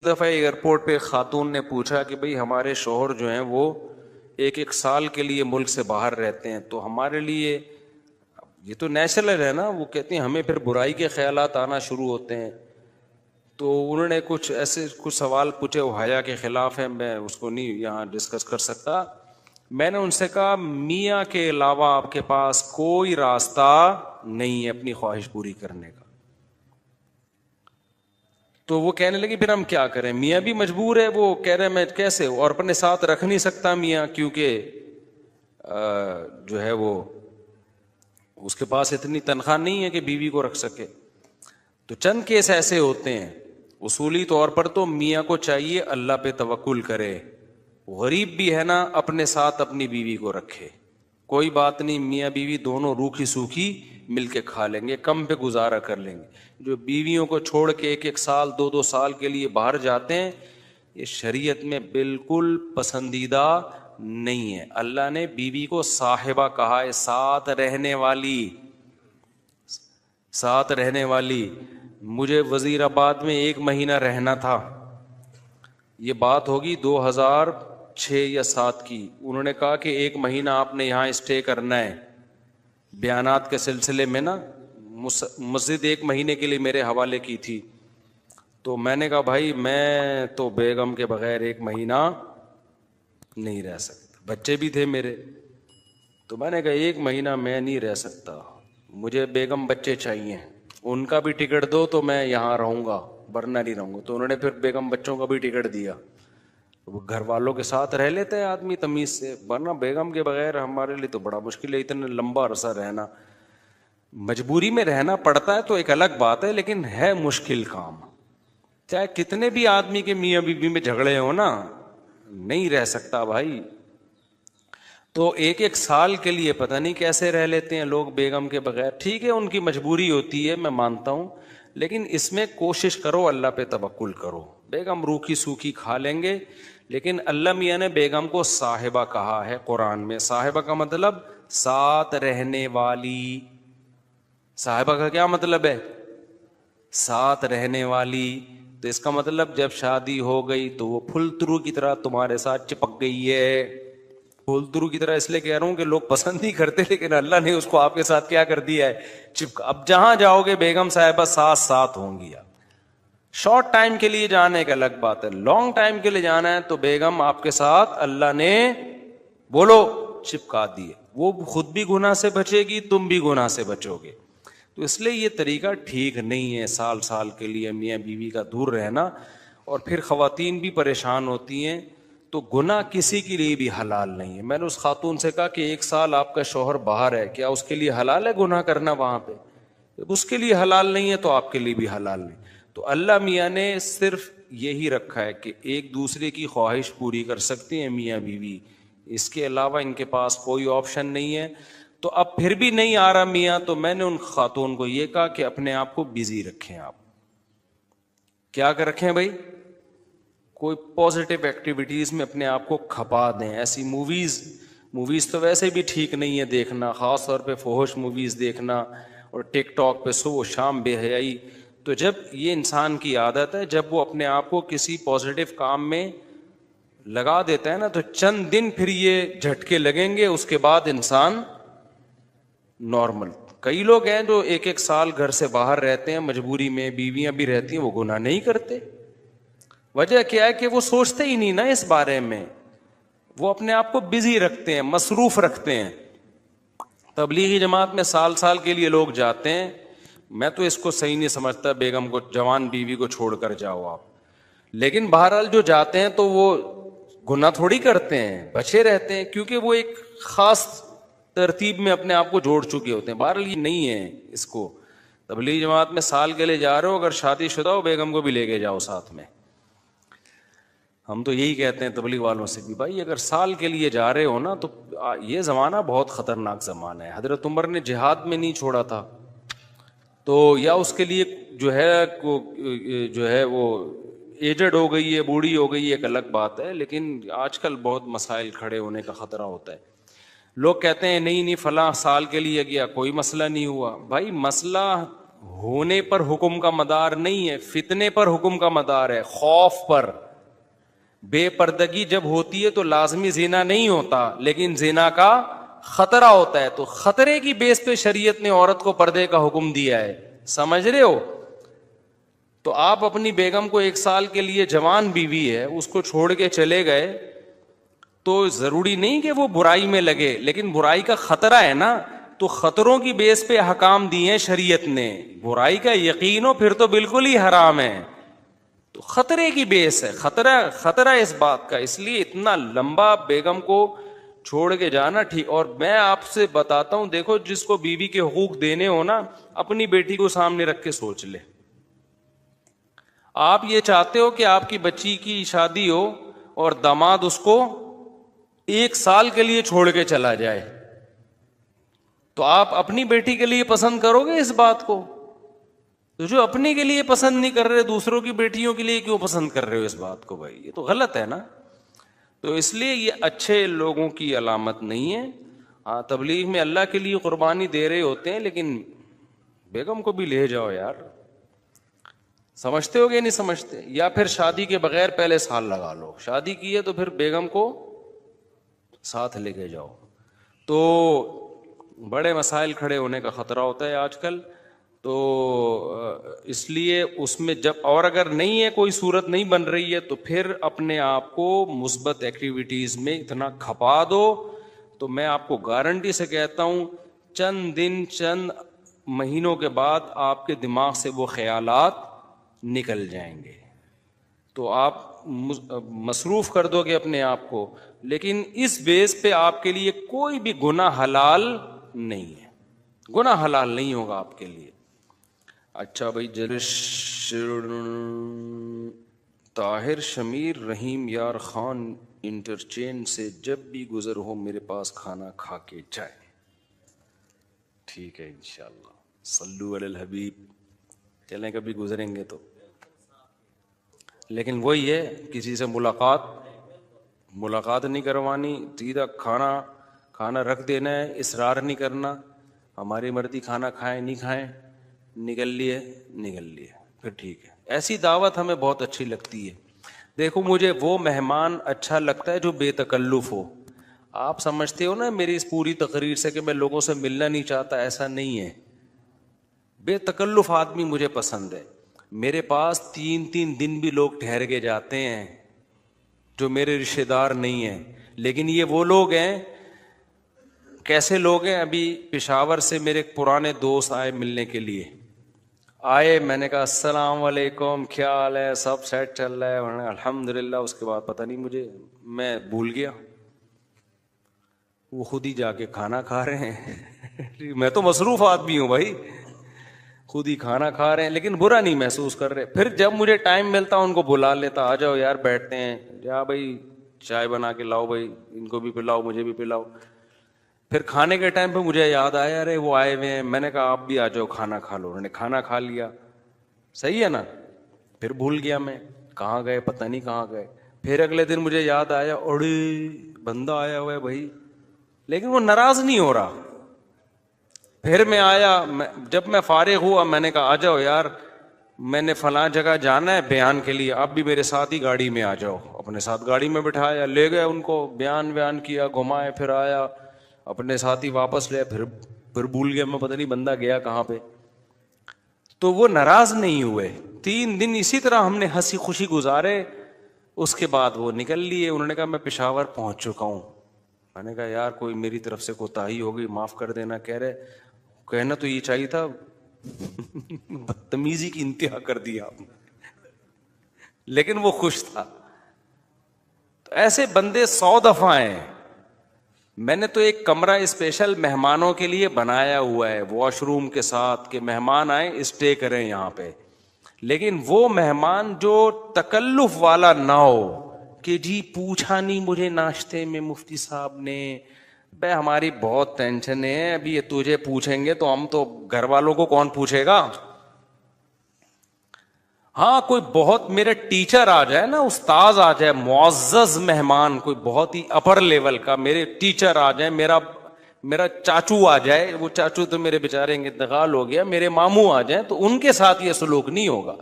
دفعہ ایئرپورٹ پہ خاتون نے پوچھا کہ بھئی ہمارے شوہر جو ہیں وہ ایک سال کے لیے ملک سے باہر رہتے ہیں، تو ہمارے لیے یہ تو نیچرل ہے نا، وہ کہتی ہیں ہمیں پھر برائی کے خیالات آنا شروع ہوتے ہیں. تو انہوں نے کچھ سوال پوچھے، وہ حیا کے خلاف ہیں، میں اس کو نہیں یہاں ڈسکس کر سکتا. میں نے ان سے کہا میاں کے علاوہ آپ کے پاس کوئی راستہ نہیں ہے اپنی خواہش پوری کرنے کا. تو وہ کہنے لگی پھر ہم کیا کریں، میاں بھی مجبور ہے. وہ کہہ رہے میں کیسے، اور اپنے ساتھ رکھ نہیں سکتا میاں، کیونکہ جو ہے وہ اس کے پاس اتنی تنخواہ نہیں ہے کہ بیوی کو رکھ سکے. تو چند کیس ایسے ہوتے ہیں. اصولی طور پر تو میاں کو چاہیے اللہ پہ توکل کرے، غریب بھی ہے نا اپنے ساتھ اپنی بیوی کو رکھے. کوئی بات نہیں، میاں بیوی دونوں روکھی سوکھی مل کے کھا لیں گے، کم پہ گزارا کر لیں گے. جو بیویوں کو چھوڑ کے ایک سال دو سال کے لیے باہر جاتے ہیں، یہ شریعت میں بالکل پسندیدہ نہیں ہے. اللہ نے بیوی کو صاحبہ کہا ہے، ساتھ رہنے والی. مجھے وزیر آباد میں 1 مہینہ رہنا تھا، یہ بات ہوگی 2006 یا 2007 کی. انہوں نے کہا کہ 1 مہینہ آپ نے یہاں اسٹے کرنا ہے. بیانات کے سلسلے میں نا مسجد 1 مہینے کے لیے میرے حوالے کی تھی. تو میں نے کہا بھائی میں تو بیگم کے بغیر 1 مہینہ نہیں رہ سکتا، بچے بھی تھے میرے. تو میں نے کہا 1 مہینہ میں نہیں رہ سکتا، مجھے بیگم بچے چاہیے، ان کا بھی ٹکٹ دو تو میں یہاں رہوں گا ورنہ نہیں رہوں گا. تو انہوں نے پھر بیگم بچوں کا بھی ٹکٹ دیا. وہ گھر والوں کے ساتھ رہ لیتے ہیں آدمی تمیز سے، ورنہ بیگم کے بغیر ہمارے لیے تو بڑا مشکل ہے اتنا لمبا عرصہ رہنا. مجبوری میں رہنا پڑتا ہے تو ایک الگ بات ہے، لیکن ہے مشکل کام. چاہے کتنے بھی آدمی کے میاں بیوی میں جھگڑے ہو نا، نہیں رہ سکتا بھائی. تو ایک سال کے لیے پتہ نہیں کیسے رہ لیتے ہیں لوگ بیگم کے بغیر. ٹھیک ہے ان کی مجبوری ہوتی ہے، میں مانتا ہوں، لیکن اس میں کوشش کرو اللہ پہ توکل کرو. بیگم روکھی سوکھی کھا لیں گے، لیکن اللہ میاں نے بیگم کو صاحبہ کہا ہے قرآن میں. صاحبہ کا مطلب ساتھ رہنے والی. صاحبہ کا کیا مطلب ہے؟ ساتھ رہنے والی. تو اس کا مطلب جب شادی ہو گئی تو وہ پھل ترو کی طرح تمہارے ساتھ چپک گئی ہے. پھول ترو کی طرح اس لیے کہہ رہا ہوں کہ لوگ پسند نہیں کرتے، لیکن اللہ نے اس کو آپ کے ساتھ کیا کر دیا ہے، چپکا. اب جہاں جاؤ گے بیگم صاحبہ ساتھ ہوں گی. آپ شارٹ ٹائم کے لیے جانا ایک الگ بات ہے، لانگ ٹائم کے لیے جانا ہے تو بیگم آپ کے ساتھ اللہ نے بولو چپکا دیے. وہ خود بھی گناہ سے بچے گی، تم بھی گناہ سے بچو گے. تو اس لیے یہ طریقہ ٹھیک نہیں ہے سال کے لیے میاں بیوی کا دور رہنا. اور پھر خواتین بھی پریشان ہوتی ہیں. تو گناہ کسی کے لیے بھی حلال نہیں ہے. میں نے اس خاتون سے کہا کہ 1 سال آپ کا شوہر باہر ہے، کیا اس کے لیے حلال ہے گناہ کرنا وہاں پہ؟ اس کے لیے حلال نہیں ہے تو آپ کے لیے بھی حلال نہیں. تو اللہ میاں نے صرف یہی رکھا ہے کہ ایک دوسرے کی خواہش پوری کر سکتے ہیں میاں بیوی، اس کے علاوہ ان کے پاس کوئی آپشن نہیں ہے. تو اب پھر بھی نہیں آ رہا میاں، تو میں نے ان خاتون کو یہ کہا کہ اپنے آپ کو بزی رکھیں. آپ کیا کر رکھیں بھائی؟ کوئی پازیٹیو ایکٹیویٹیز میں اپنے آپ کو کھپا دیں. ایسی موویز تو ویسے بھی ٹھیک نہیں ہے دیکھنا، خاص طور پہ فحش موویز دیکھنا، اور ٹک ٹاک پہ صبح و شام بے حیائی. تو جب یہ انسان کی عادت ہے، جب وہ اپنے آپ کو کسی پازیٹیو کام میں لگا دیتا ہے نا، تو چند دن پھر یہ جھٹکے لگیں گے، اس کے بعد انسان نارمل. کئی لوگ ہیں جو 1 سال گھر سے باہر رہتے ہیں مجبوری میں، بیویاں بھی رہتی ہیں، وہ گناہ نہیں کرتے. وجہ کیا ہے کہ وہ سوچتے ہی نہیں نا اس بارے میں، وہ اپنے آپ کو بزی رکھتے ہیں، مصروف رکھتے ہیں. تبلیغی جماعت میں سال کے لیے لوگ جاتے ہیں. میں تو اس کو صحیح نہیں سمجھتا بیگم کو، جوان بیوی کو چھوڑ کر جاؤ آپ. لیکن بہرحال جو جاتے ہیں تو وہ گناہ تھوڑی کرتے ہیں، بچے رہتے ہیں، کیونکہ وہ ایک خاص ترتیب میں اپنے آپ کو جوڑ چکے ہوتے ہیں. بہرحال یہ نہیں ہے اس کو. تبلیغی جماعت میں سال کے لیے جا رہے ہو، اگر شادی شدہ ہو بیگم کو بھی لے کے جاؤ ساتھ میں. ہم تو یہی کہتے ہیں تبلیغ والوں سے بھی، بھائی اگر سال کے لیے جا رہے ہو نا، تو یہ زمانہ بہت خطرناک زمانہ ہے. حضرت عمر نے جہاد میں نہیں چھوڑا تھا، تو یا اس کے لیے جو ہے وہ ایجڈ ہو گئی ہے، بوڑھی ہو گئی ہے، ایک الگ بات ہے. لیکن آج کل بہت مسائل کھڑے ہونے کا خطرہ ہوتا ہے. لوگ کہتے ہیں نہیں فلاں سال کے لیے گیا، کوئی مسئلہ نہیں ہوا. بھائی مسئلہ ہونے پر حکم کا مدار نہیں ہے، فتنے پر حکم کا مدار ہے، خوف پر. بے پردگی جب ہوتی ہے تو لازمی زنا نہیں ہوتا، لیکن زنا کا خطرہ ہوتا ہے. تو خطرے کی بیس پہ شریعت نے عورت کو پردے کا حکم دیا ہے. سمجھ رہے ہو؟ تو آپ اپنی بیگم کو 1 سال کے لیے جوان بیوی ہے اس کو چھوڑ کے چلے گئے تو ضروری نہیں کہ وہ برائی میں لگے، لیکن برائی کا خطرہ ہے نا، تو خطروں کی بیس پہ احکام دیے ہیں شریعت نے. برائی کا یقین ہو پھر تو بالکل ہی حرام ہے. تو خطرے کی بیس ہے، خطرہ اس بات کا، اس لیے اتنا لمبا بیگم کو چھوڑ کے جانا ٹھیک. اور میں آپ سے بتاتا ہوں، دیکھو جس کو بیوی کے حقوق دینے ہو نا، اپنی بیٹی کو سامنے رکھ کے سوچ لے. آپ یہ چاہتے ہو کہ آپ کی بچی کی شادی ہو اور داماد اس کو 1 سال کے لیے چھوڑ کے چلا جائے، تو آپ اپنی بیٹی کے لیے پسند کرو گے اس بات کو؟ تو جو اپنے کے لیے پسند نہیں کر رہے، دوسروں کی بیٹیوں کے لیے کیوں پسند کر رہے ہو اس بات کو؟ بھائی یہ تو غلط ہے نا. تو اس لیے یہ اچھے لوگوں کی علامت نہیں ہے. ہاں تبلیغ میں اللہ کے لیے قربانی دے رہے ہوتے ہیں، لیکن بیگم کو بھی لے جاؤ یار. سمجھتے ہو گے نہیں سمجھتے؟ یا پھر شادی کے بغیر پہلے سال لگا لو، شادی کی ہے تو پھر بیگم کو ساتھ لے کے جاؤ. تو بڑے مسائل کھڑے ہونے کا خطرہ ہوتا ہے آج کل. تو اس لیے اس میں جب، اور اگر نہیں ہے کوئی صورت نہیں بن رہی ہے تو پھر اپنے آپ کو مثبت ایکٹیویٹیز میں اتنا کھپا دو. تو میں آپ کو گارنٹی سے کہتا ہوں چند دن چند مہینوں کے بعد آپ کے دماغ سے وہ خیالات نکل جائیں گے. تو آپ مصروف کر دو گے اپنے آپ کو، لیکن اس بیس پہ آپ کے لیے کوئی بھی گناہ حلال نہیں ہے، گناہ حلال نہیں ہوگا آپ کے لیے. اچھا بھائی، طاہر شمیر رحیم یار خان انٹرچینج سے جب بھی گزر ہو میرے پاس کھانا کھا کے جائے. ٹھیک ہے انشاءاللہ، صلو علی الحبیب. چلیں کبھی گزریں گے تو. لیکن وہی ہے، کسی سے ملاقات نہیں کروانی، سیدھا کھانا رکھ دینا ہے، اصرار نہیں کرنا. ہماری مرضی، کھانا کھائیں نہیں کھائیں، نکل لیے پھر ٹھیک ہے. ایسی دعوت ہمیں بہت اچھی لگتی ہے. دیکھو مجھے وہ مہمان اچھا لگتا ہے جو بے تکلف ہو. آپ سمجھتے ہو نا میری اس پوری تقریر سے کہ میں لوگوں سے ملنا نہیں چاہتا، ایسا نہیں ہے. بے تکلف آدمی مجھے پسند ہے. میرے پاس 3 دن بھی لوگ ٹھہر کے جاتے ہیں جو میرے رشتے دار نہیں ہیں، لیکن یہ وہ لوگ ہیں. کیسے لوگ ہیں؟ ابھی پشاور سے میرے ایک پرانے دوست آئے ملنے کے لیے. آئے، میں نے کہا السلام علیکم، کیا حال ہے؟ سب سیٹ چل رہا ہے؟ الحمدللہ. اس کے بعد پتہ نہیں میں بھول گیا، وہ خود ہی جا کے کھانا کھا رہے ہیں. میں تو مصروف آدمی ہوں بھائی، خود ہی کھانا کھا رہے ہیں، لیکن برا نہیں محسوس کر رہے. پھر جب مجھے ٹائم ملتا ان کو بلا لیتا، آ جاؤ یار بیٹھتے ہیں، یا بھائی چائے بنا کے لاؤ، بھائی ان کو بھی پلاؤ مجھے بھی پلاؤ. پھر کھانے کے ٹائم پہ مجھے یاد آیا ارے وہ آئے ہوئے ہیں، میں نے کہا آپ بھی آ جاؤ کھانا کھا لو. انہوں نے کھانا کھا لیا، صحیح ہے نا. پھر بھول گیا میں کہاں گئے، پتہ نہیں کہاں گئے. پھر اگلے دن مجھے یاد آیا، اڑے بندہ آیا ہوا ہے بھائی، لیکن وہ ناراض نہیں ہو رہا. پھر میں آیا، جب میں فارغ ہوا میں نے کہا آ جاؤ یار، میں نے فلاں جگہ جانا ہے بیان کے لیے، آپ بھی میرے ساتھ ہی گاڑی میں آ جاؤ. اپنے ساتھ گاڑی میں بٹھایا، لے گئے ان کو، بیان کیا، گھمائے، پھر آیا اپنے ساتھ ہی واپس لے. پھر بھول گیا میں، پتہ نہیں بندہ گیا کہاں پہ. تو وہ ناراض نہیں ہوئے. 3 دن اسی طرح ہم نے ہنسی خوشی گزارے. اس کے بعد وہ نکل لیے. انہوں نے کہا میں پشاور پہنچ چکا ہوں. میں نے کہا یار کوئی میری طرف سے کوتاہی ہو گئی، معاف کر دینا. کہہ رہے کہنا تو یہ چاہیے تھا، بدتمیزی کی انتہا کر دیا آپ نے. لیکن وہ خوش تھا. تو ایسے بندے 100 دفعہ ہیں. میں نے تو ایک کمرہ اسپیشل مہمانوں کے لیے بنایا ہوا ہے، واش روم کے ساتھ، کہ مہمان آئیں اسٹے کریں یہاں پہ. لیکن وہ مہمان جو تکلف والا نہ ہو کہ جی پوچھا نہیں مجھے ناشتے میں مفتی صاحب نے، بھائی ہماری بہت ٹینشن ہے، ابھی یہ تجھے پوچھیں گے تو ہم تو گھر والوں کو کون پوچھے گا. ہاں کوئی بہت میرے ٹیچر آ جائے نا، استاذ آ جائے، معزز مہمان، کوئی بہت ہی اپر لیول کا میرے ٹیچر آ جائے، میرا چاچو آ جائے، وہ چاچو تو میرے بیچارے انتقال ہو گیا، میرے ماموں آ جائیں تو ان کے ساتھ یہ سلوک نہیں ہوگا.